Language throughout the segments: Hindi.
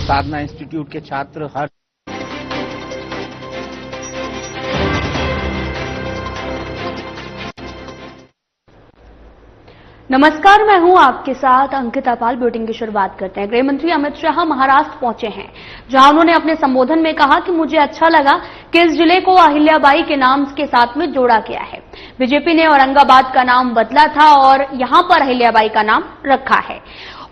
साधना इंस्टीट्यूट के छात्र हर नमस्कार, मैं हूं आपके साथ अंकिता पाल। बुलेटिन की शुरुआत करते हैं। गृह मंत्री अमित शाह महाराष्ट्र पहुंचे हैं, जहां उन्होंने अपने संबोधन में कहा कि मुझे अच्छा लगा कि इस जिले को अहिल्याबाई के नाम के साथ में जोड़ा गया है। बीजेपी ने औरंगाबाद का नाम बदला था और यहां पर अहिल्याबाई का नाम रखा है,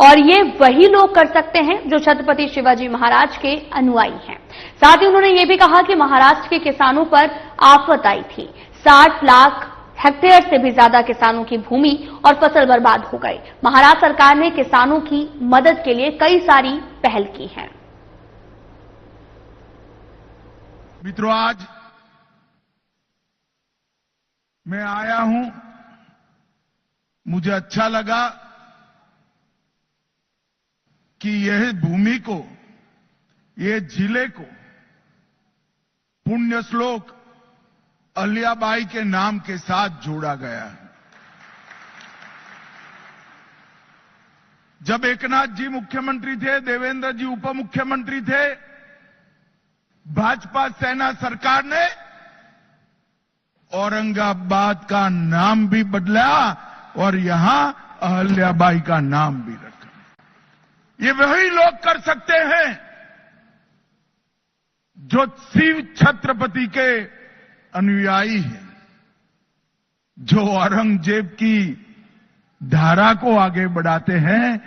और ये वही लोग कर सकते हैं जो छत्रपति शिवाजी महाराज के अनुयायी हैं। साथ ही उन्होंने ये भी कहा कि महाराष्ट्र के किसानों पर आफत आई थी। 60 लाख हेक्टेयर से भी ज्यादा किसानों की भूमि और फसल बर्बाद हो गई। महाराष्ट्र सरकार ने किसानों की मदद के लिए कई सारी पहल की है। मित्रों, आज मैं आया हूं, मुझे अच्छा लगा कि यह भूमि को, यह जिले को पुण्य श्लोक अहिल्याबाई के नाम के साथ जोड़ा गया है। जब एकनाथ जी मुख्यमंत्री थे, देवेंद्र जी उप मुख्यमंत्री थे, भाजपा सेना सरकार ने औरंगाबाद का नाम भी बदला और यहां अहिल्याबाई का नाम भी रखा। ये वही लोग कर सकते हैं जो शिव छत्रपति के अनुयायी है, जो औरंगजेब की धारा को आगे बढ़ाते हैं।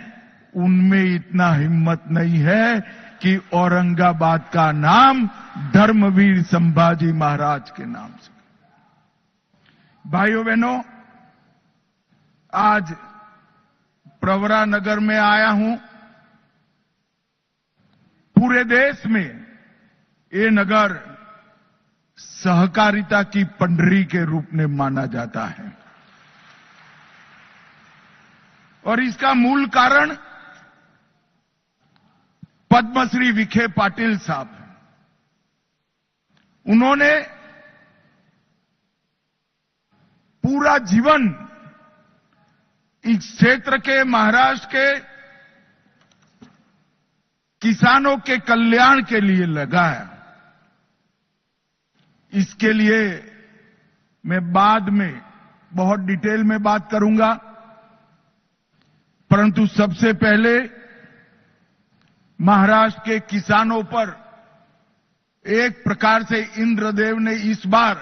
उनमें इतना हिम्मत नहीं है कि औरंगाबाद का नाम धर्मवीर संभाजी महाराज के नाम से। भाइयों बहनों, आज प्रवरा नगर में आया हूं। पूरे देश में ये नगर सहकारिता की पंडरी के रूप में माना जाता है, और इसका मूल कारण पद्मश्री विखे पाटिल साहब हैं। उन्होंने पूरा जीवन इस क्षेत्र के, महाराष्ट्र के किसानों के कल्याण के लिए लगाया। इसके लिए मैं बाद में बहुत डिटेल में बात करूंगा, परंतु सबसे पहले महाराष्ट्र के किसानों पर एक प्रकार से इंद्रदेव ने इस बार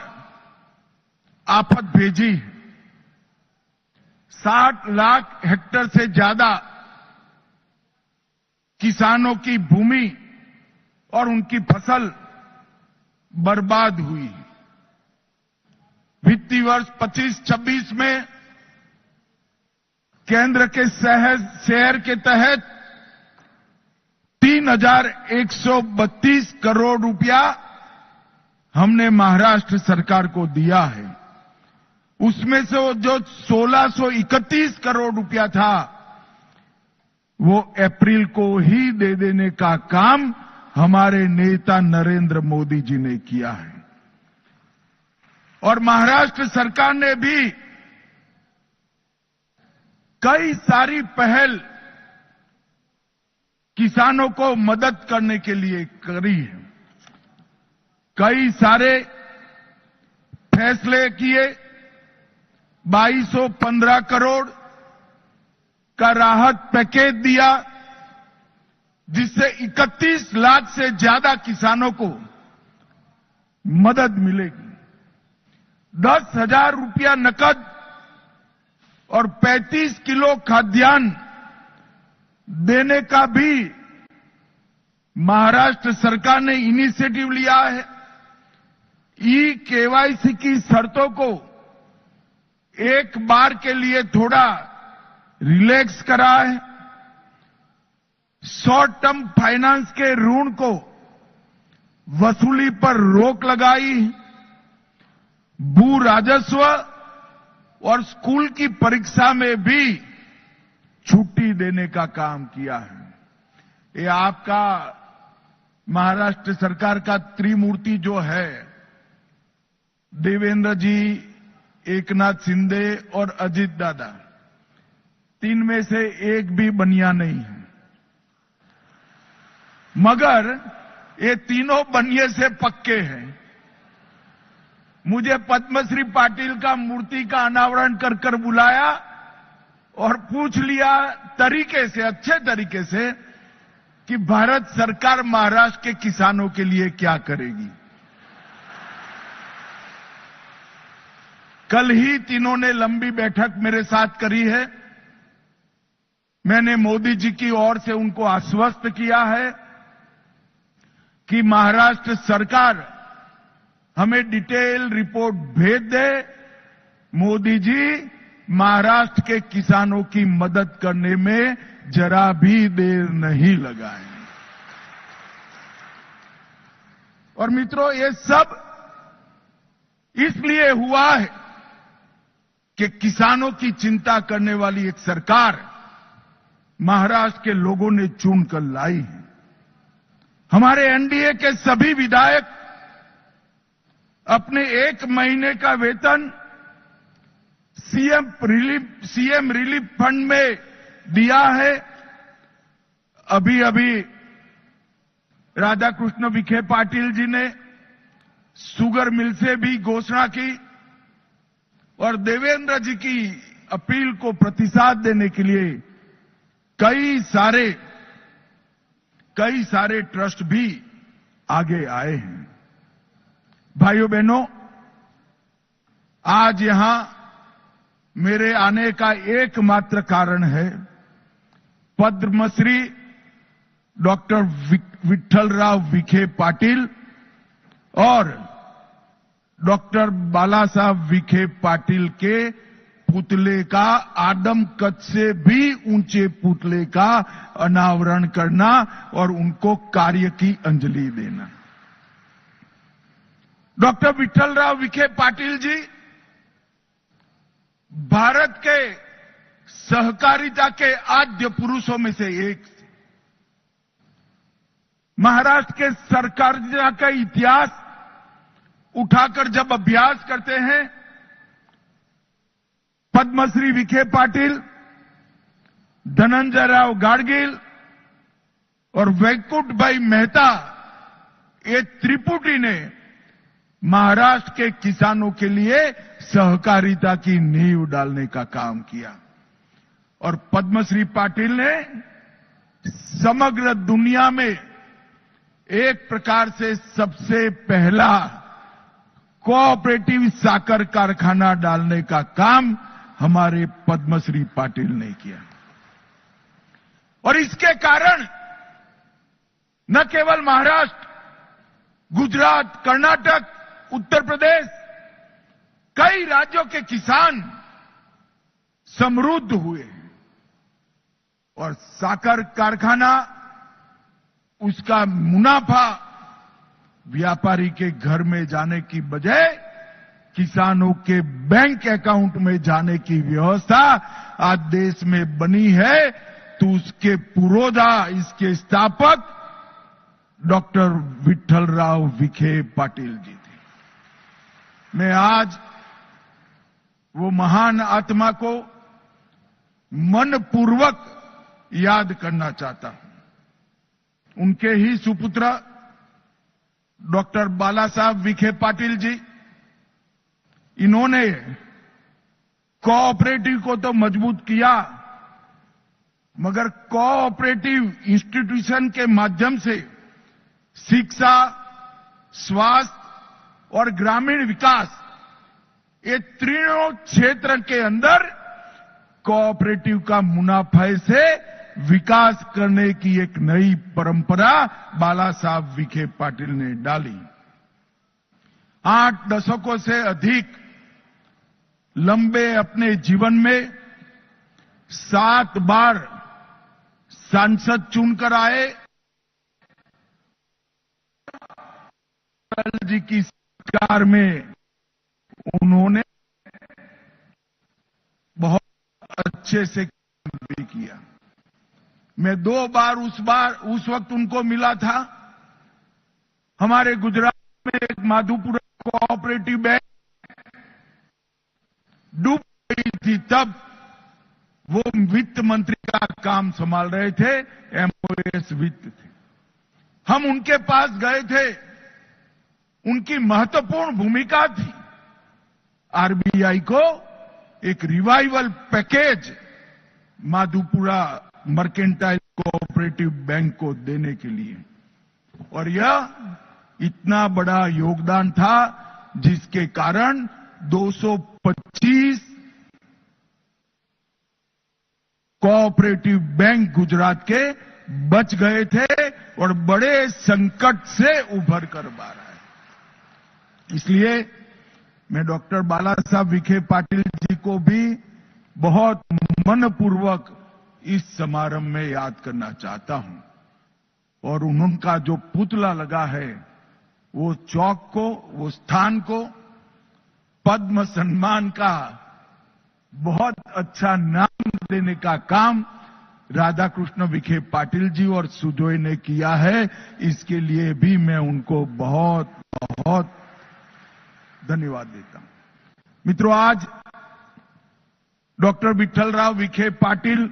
आफत भेजी। 60 लाख हेक्टेयर से ज्यादा किसानों की भूमि और उनकी फसल बर्बाद हुई। वित्तीय वर्ष 25-26 में केंद्र के शहर के तहत 3,132 करोड़ रुपया हमने महाराष्ट्र सरकार को दिया है। उसमें से जो 1,631 करोड़ रुपया था, वो अप्रैल को ही दे देने का काम हमारे नेता नरेंद्र मोदी जी ने किया है। और महाराष्ट्र सरकार ने भी कई सारी पहल किसानों को मदद करने के लिए करी है। कई सारे फैसले किए। 2215 करोड़ का राहत पैकेज दिया, जिससे 31 लाख से ज्यादा किसानों को मदद मिलेगी। 10,000 रुपया नकद और 35 किलो खाद्यान्न देने का भी महाराष्ट्र सरकार ने इनिशिएटिव लिया है। केवाईसी की शर्तों को एक बार के लिए थोड़ा रिलैक्स करा है। शॉर्ट टर्म फाइनेंस के ऋण को वसूली पर रोक लगाई। भू राजस्व और स्कूल की परीक्षा में भी छुट्टी देने का काम किया है। ये आपका महाराष्ट्र सरकार का त्रिमूर्ति जो है, देवेंद्र जी, एकनाथ शिंदे और अजित दादा, 3 में से एक भी बनिया नहीं है। मगर ये तीनों बनिए से पक्के हैं। मुझे पद्मश्री पाटिल का मूर्ति का अनावरण कर बुलाया और पूछ लिया तरीके से, अच्छे तरीके से, कि भारत सरकार महाराष्ट्र के किसानों के लिए क्या करेगी। कल ही तीनों ने लंबी बैठक मेरे साथ करी है। मैंने मोदी जी की ओर से उनको आश्वस्त किया है कि महाराष्ट्र सरकार हमें डिटेल रिपोर्ट भेज दे। मोदी जी महाराष्ट्र के किसानों की मदद करने में जरा भी देर नहीं लगाएंगे। और मित्रों, ये सब इसलिए हुआ है कि किसानों की चिंता करने वाली एक सरकार महाराष्ट्र के लोगों ने चुनकर लाई है। हमारे एनडीए के सभी विधायक अपने 1 महीने का वेतन सीएम रिलीफ फंड में दिया है। अभी अभी राधाकृष्ण विखे पाटिल जी ने शुगर मिल से भी घोषणा की और देवेंद्र जी की अपील को प्रतिसाद देने के लिए कई सारे ट्रस्ट भी आगे आए हैं। भाइयों बहनों, आज यहां मेरे आने का एकमात्र कारण है पद्मश्री डॉक्टर विठ्ठलराव विखे पाटिल और डॉक्टर बाला साहब विखे पाटिल के पुतले का, आदम कद से भी ऊंचे पुतले का अनावरण करना और उनको कार्य की अंजलि देना। डॉक्टर विठ्ठलराव विखे पाटिल जी भारत के सहकारिता के आद्य पुरुषों में से एक। महाराष्ट्र के सहकारिता का इतिहास उठाकर जब अभ्यास करते हैं, पद्मश्री विखे पाटिल, धनंजय राव गाडगिल और वैकुंठ भाई मेहता, ये त्रिपुटी ने महाराष्ट्र के किसानों के लिए सहकारिता की नींव डालने का काम किया। और पद्मश्री पाटिल ने समग्र दुनिया में एक प्रकार से सबसे पहला कोऑपरेटिव साकर कारखाना डालने का काम हमारे पद्मश्री पाटिल ने किया। और इसके कारण न केवल महाराष्ट्र, गुजरात, कर्नाटक, उत्तर प्रदेश, कई राज्यों के किसान समृद्ध हुए और साकर कारखाना, उसका मुनाफा व्यापारी के घर में जाने की बजाय किसानों के बैंक अकाउंट में जाने की व्यवस्था आज देश में बनी है। तो उसके पुरोधा, इसके स्थापक डॉक्टर विठ्ठलराव विखे पाटिल जी थे। मैं आज वो महान आत्मा को मनपूर्वक याद करना चाहता हूं। उनके ही सुपुत्र डॉक्टर बाला साहब विखे पाटिल जी, इन्होंने कोऑपरेटिव को तो मजबूत किया, मगर कोऑपरेटिव इंस्टीट्यूशन के माध्यम से शिक्षा, स्वास्थ्य और ग्रामीण विकास, ये तीनों क्षेत्र के अंदर कोऑपरेटिव का मुनाफे से विकास करने की एक नई परंपरा बाला साहब विखे पाटिल ने डाली। 8 दशकों से अधिक लंबे अपने जीवन में 7 बार सांसद चुनकर आए। अटल जी की सरकार में उन्होंने बहुत अच्छे से काम भी किया। मैं 2 बार उस वक्त उनको मिला था। हमारे गुजरात में एक माधुपुरा कोऑपरेटिव बैंक डूब गई थी, तब वो वित्त मंत्री का काम संभाल रहे थे, एमओएस वित्त थे। हम उनके पास गए थे, उनकी महत्वपूर्ण भूमिका थी आरबीआई को एक revival package Madhupura mercantile cooperative bank को देने के लिए, और यह इतना बड़ा योगदान था जिसके कारण 225 कोऑपरेटिव बैंक गुजरात के बच गए थे और बड़े संकट से उभर कर बाहर आए। इसलिए मैं डॉक्टर बाला साहब विखे पाटिल जी को भी बहुत मनपूर्वक इस समारंभ में याद करना चाहता हूं, और उनका जो पुतला लगा है वो चौक को, वो स्थान को पद्म सम्मान का बहुत अच्छा नाम देने का काम राधाकृष्ण विखे पाटिल जी और सुजोय ने किया है। इसके लिए भी मैं उनको बहुत बहुत धन्यवाद देता हूं। मित्रों, आज डॉक्टर विठ्ठलराव विखे पाटिल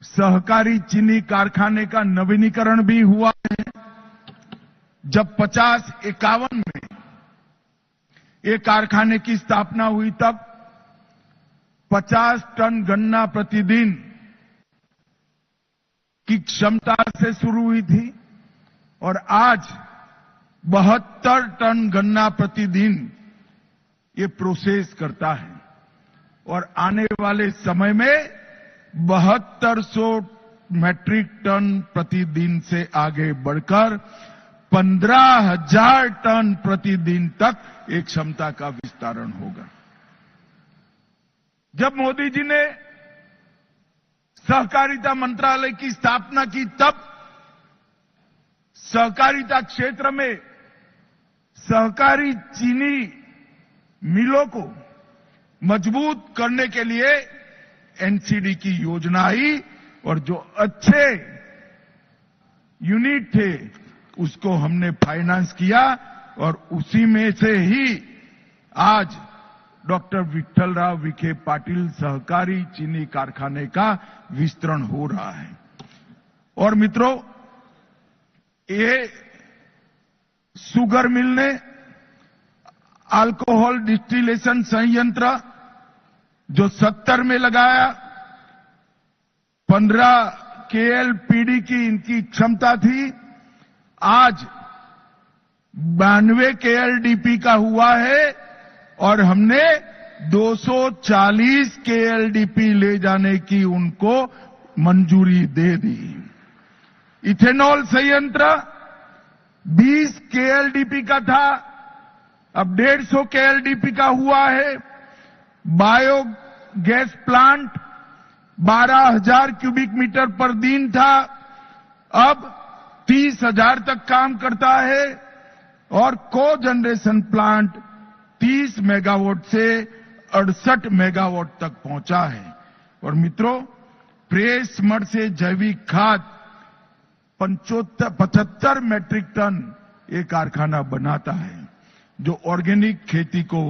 सहकारी चीनी कारखाने का नवीनीकरण भी हुआ है। जब 50-51 में ये कारखाने की स्थापना हुई तब 50 टन गन्ना प्रतिदिन की क्षमता से शुरू हुई थी और आज 72 टन गन्ना प्रतिदिन ये प्रोसेस करता है, और आने वाले समय में 7200 मैट्रिक टन प्रतिदिन से आगे बढ़कर 15,000 टन प्रतिदिन तक एक क्षमता का विस्तारण होगा। जब मोदी जी ने सहकारिता मंत्रालय की स्थापना की तब सहकारिता क्षेत्र में सहकारी चीनी मिलों को मजबूत करने के लिए एनसीडी की योजना आई, और जो अच्छे यूनिट थे उसको हमने फाइनेंस किया, और उसी में से ही आज डॉक्टर विठ्ठलराव विखे पाटिल सहकारी चीनी कारखाने का विस्तरण हो रहा है। और मित्रों, ये शुगर मिल ने अल्कोहल डिस्टिलेशन संयंत्र जो 70 में लगाया, 15 KLPD की इनकी क्षमता थी, आज 92 KLDP का हुआ है, और हमने 240 KLDP ले जाने की उनको मंजूरी दे दी। इथेनॉल संयंत्र 20 KLDP का था, अब 150 KLDP का हुआ है। बायोगैस प्लांट 12,000 क्यूबिक मीटर पर दिन था, अब 30,000 तक काम करता है, और को जनरेशन प्लांट 30 मेगावाट से 68 मेगावाट तक पहुंचा है। और मित्रों, प्रेस मड से जैविक खाद 75 मैट्रिक टन ये कारखाना बनाता है, जो ऑर्गेनिक खेती को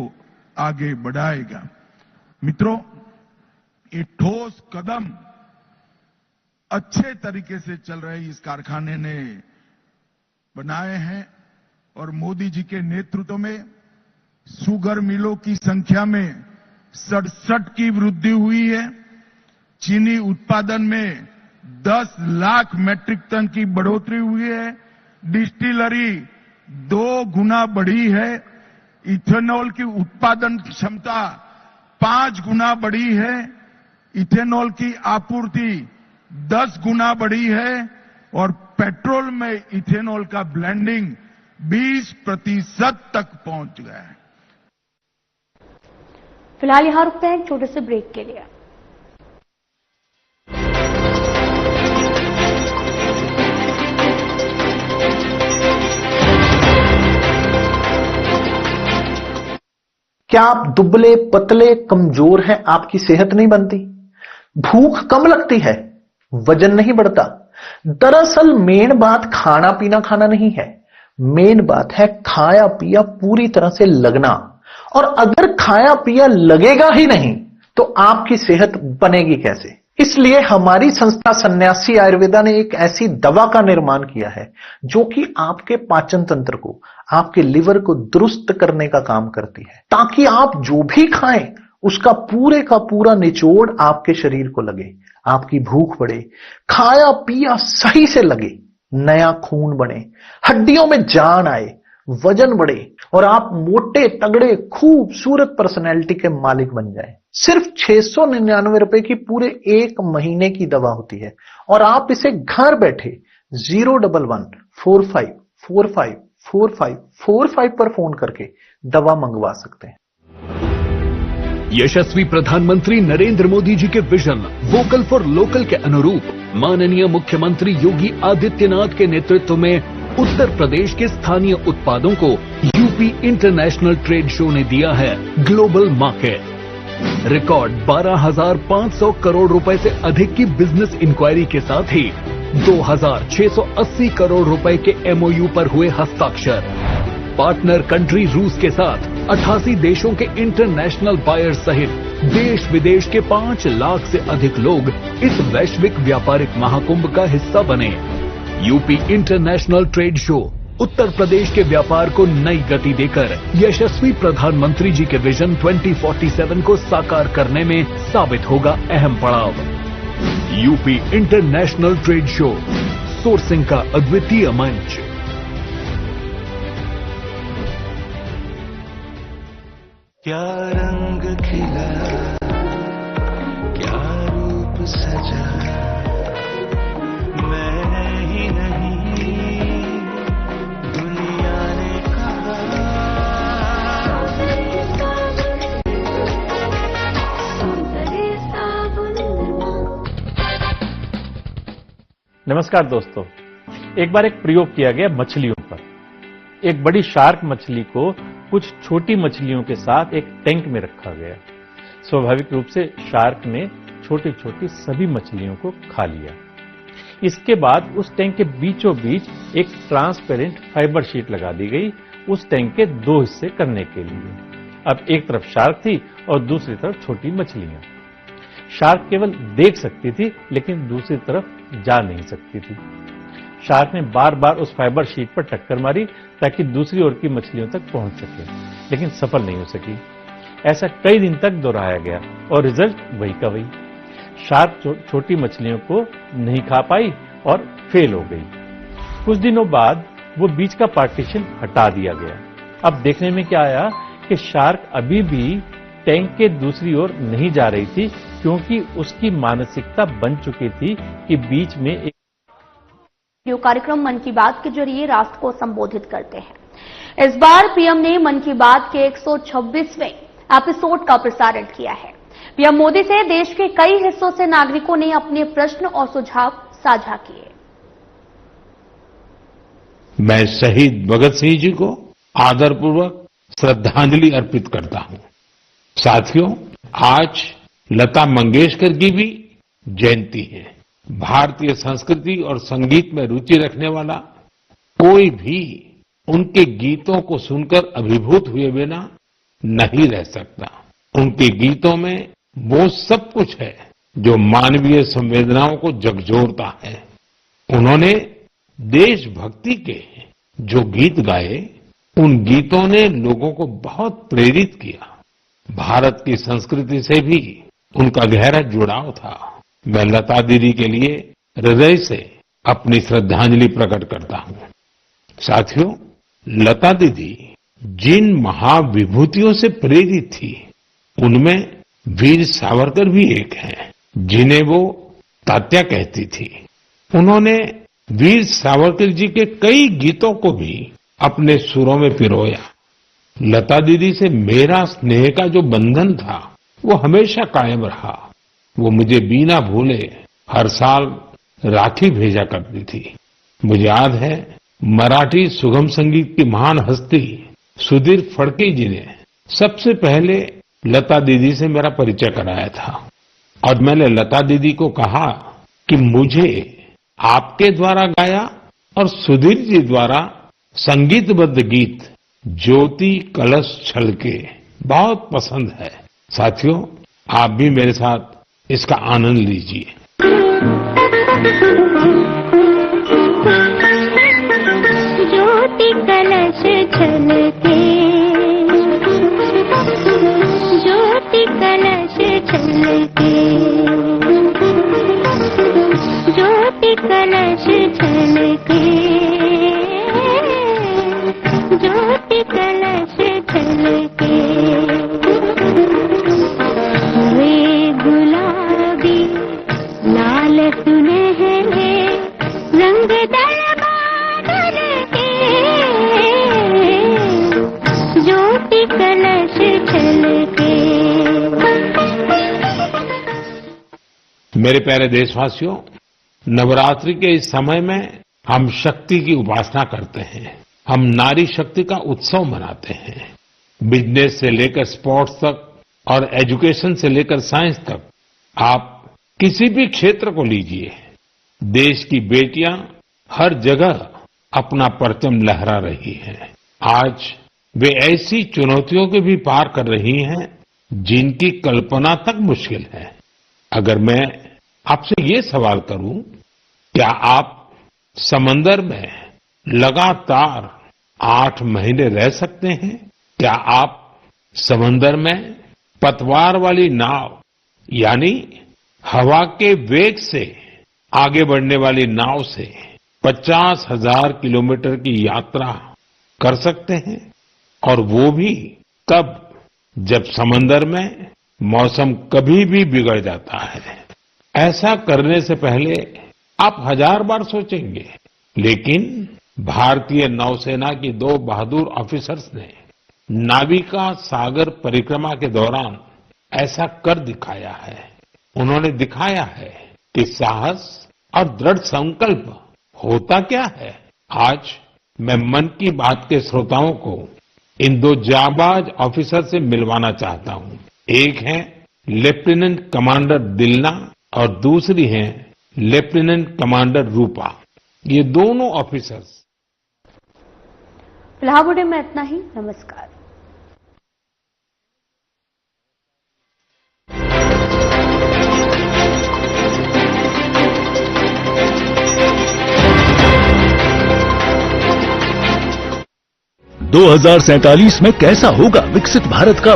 आगे बढ़ाएगा। मित्रों, ये ठोस कदम अच्छे तरीके से चल रहे इस कारखाने ने बनाए हैं, और मोदी जी के नेतृत्व में शुगर मिलों की संख्या में 67 की वृद्धि हुई है। चीनी उत्पादन में 10 लाख मैट्रिक टन की बढ़ोतरी हुई है। डिस्टिलरी 2 गुना बढ़ी है। इथेनॉल की उत्पादन क्षमता 5 गुना बढ़ी है। इथेनॉल की आपूर्ति 10 गुना बढ़ी है, और पेट्रोल में इथेनॉल का ब्लेंडिंग 20% तक पहुंच गया है। फिलहाल यहां रुकते हैं एक छोटे से ब्रेक के लिए। क्या आप दुबले पतले कमजोर हैं? आपकी सेहत नहीं बनती, भूख कम लगती है, वजन नहीं बढ़ता? दरअसल मेन बात खाना पीना खाना नहीं है, मेन बात है खाया पिया पूरी तरह से लगना। और अगर खाया पिया लगेगा ही नहीं तो आपकी सेहत बनेगी कैसे? इसलिए हमारी संस्था सन्यासी आयुर्वेदा ने एक ऐसी दवा का निर्माण किया है जो कि आपके पाचन तंत्र को, आपके लिवर को दुरुस्त करने का काम करती है, ताकि आप जो भी खाएं उसका पूरे का पूरा निचोड़ आपके शरीर को लगे, आपकी भूख बढ़े, खाया पिया सही से लगे, नया खून बने, हड्डियों में जान आए, वजन बढ़े और आप मोटे तगड़े खूबसूरत पर्सनैलिटी के मालिक बन जाएं। सिर्फ 699 रुपए की पूरे 1 महीने की दवा होती है और आप इसे घर बैठे 01145454545 पर फोन करके दवा मंगवा सकते हैं। यशस्वी प्रधानमंत्री नरेंद्र मोदी जी के विजन वोकल फॉर लोकल के अनुरूप माननीय मुख्यमंत्री योगी आदित्यनाथ के नेतृत्व में उत्तर प्रदेश के स्थानीय उत्पादों को यूपी इंटरनेशनल ट्रेड शो ने दिया है ग्लोबल मार्केट। रिकॉर्ड 12,500 करोड़ रुपए से अधिक की बिजनेस इंक्वायरी के साथ ही 2,680 करोड़ रुपए के एमओयू पर हुए हस्ताक्षर। पार्टनर कंट्री रूस के साथ 88 देशों के इंटरनेशनल बायर्स सहित देश विदेश के 5 लाख से अधिक लोग इस वैश्विक व्यापारिक महाकुंभ का हिस्सा बने। UP international trade show Uttar Pradesh के व्यापार को नई गति देकर यशस्वी प्रधानमंत्री जी के विजन 2047 को साकार करने में साबित होगा अहम पड़ाव। UP international trade show, sourcing का अद्वितीय मंच। क्या रंग खिला, क्या रूप सजा, मैं ही नहीं दुनिया ने कहा। नमस्कार दोस्तों, एक बार एक प्रयोग किया गया मछलियों पर। एक बड़ी शार्क मछली को कुछ छोटी मछलियों के साथ एक टैंक में रखा गया। स्वाभाविक रूप से शार्क ने छोटी छोटी सभी मछलियों को खा लिया। इसके बाद उस टैंक के बीचों बीच एक ट्रांसपेरेंट फाइबर शीट लगा दी गई उस टैंक के 2 हिस्से करने के लिए। अब एक तरफ शार्क थी और दूसरी तरफ छोटी मछलियां। शार्क केवल देख सकती थी लेकिन दूसरी तरफ जा नहीं सकती थी। शार्क ने बार बार उस फाइबर शीट पर टक्कर मारी ताकि दूसरी ओर की मछलियों तक पहुंच सके, लेकिन सफल नहीं हो सकी। ऐसा कई दिन तक दोहराया गया और रिजल्ट वही का वही। शार्क छोटी मछलियों को नहीं खा पाई और फेल हो गई। कुछ दिनों बाद वो बीच का पार्टीशन हटा दिया गया। अब देखने में क्या आया कि शार्क अभी भी टैंक के दूसरी ओर नहीं जा रही थी, क्योंकि उसकी मानसिकता बन चुकी थी कि बीच में एक रेडियो कार्यक्रम मन की बात के जरिए राष्ट्र को संबोधित करते हैं। इस बार पीएम ने मन की बात के 126वें एपिसोड का प्रसारण किया है। पीएम मोदी से देश के कई हिस्सों से नागरिकों ने अपने प्रश्न और सुझाव साझा किए। मैं शहीद भगत सिंह जी को आदरपूर्वक श्रद्धांजलि अर्पित करता हूं। साथियों, आज लता मंगेशकर की भी जयंती है। भारतीय संस्कृति और संगीत में रुचि रखने वाला कोई भी उनके गीतों को सुनकर अभिभूत हुए बिना नहीं रह सकता। उनके गीतों में वो सब कुछ है जो मानवीय संवेदनाओं को झकझोरता है। उन्होंने देशभक्ति के जो गीत गाए, उन गीतों ने लोगों को बहुत प्रेरित किया। भारत की संस्कृति से भी उनका गहरा जुड़ाव था। मैं लता दीदी के लिए हृदय से अपनी श्रद्धांजलि प्रकट करता हूं। साथियों, लता दीदी जिन महाविभूतियों से प्रेरित थी, उनमें वीर सावरकर भी एक हैं, जिन्हें वो तात्या कहती थी। उन्होंने वीर सावरकर जी के कई गीतों को भी अपने सुरों में पिरोया। लता दीदी से मेरा स्नेह का जो बंधन था, वो हमेशा कायम रहा। वो मुझे बिना भूले हर साल राखी भेजा करती थी। मुझे याद है, मराठी सुगम संगीत की महान हस्ती सुधीर फड़के जी ने सबसे पहले लता दीदी से मेरा परिचय कराया था। और मैंने लता दीदी को कहा कि मुझे आपके द्वारा गाया और सुधीर जी द्वारा संगीतबद्ध गीत ज्योति कलश छलके बहुत पसंद है। साथियों, आप भी मेरे साथ इसका आनंद लीजिए। ज्योति कलश छलके, ज्योति कलश छलके, ज्योति कलश छलके, ज्योति कलश छलके। वे गुलाबी लाल सुनहरे रंग दरबार के, ज्योति कलश छलके। मेरे प्यारे देशवासियों, नवरात्रि के इस समय में हम शक्ति की उपासना करते हैं। हम नारी शक्ति का उत्सव मनाते हैं। बिजनेस से लेकर स्पोर्ट्स तक और एजुकेशन से लेकर साइंस तक, आप किसी भी क्षेत्र को लीजिए, देश की बेटियां हर जगह अपना परचम लहरा रही हैं। आज वे ऐसी चुनौतियों के भी पार कर रही हैं जिनकी कल्पना तक मुश्किल है। अगर मैं आपसे ये सवाल करूं, क्या आप समंदर में लगातार 8 महीने रह सकते हैं? क्या आप समंदर में पतवार वाली नाव यानी हवा के वेग से आगे बढ़ने वाली नाव से 50,000 किलोमीटर की यात्रा कर सकते हैं? और वो भी कब? जब समंदर में मौसम कभी भी बिगड़ जाता है। ऐसा करने से पहले आप 1000 बार सोचेंगे, लेकिन भारतीय नौसेना की 2 बहादुर ऑफिसर्स ने नाविका सागर परिक्रमा के दौरान ऐसा कर दिखाया है। उन्होंने दिखाया है कि साहस और दृढ़ संकल्प होता क्या है। आज मैं मन की बात के श्रोताओं को इन 2 जाबाज ऑफिसर से मिलवाना चाहता हूं। एक है लेफ्टिनेंट कमांडर दिलना और दूसरी है लेफ्टिनेंट कमांडर रूपा। ये दोनों ऑफिसर्स। फिलहाल बुलेटिन में इतना ही। नमस्कार। दो 2047 में कैसा होगा विकसित भारत का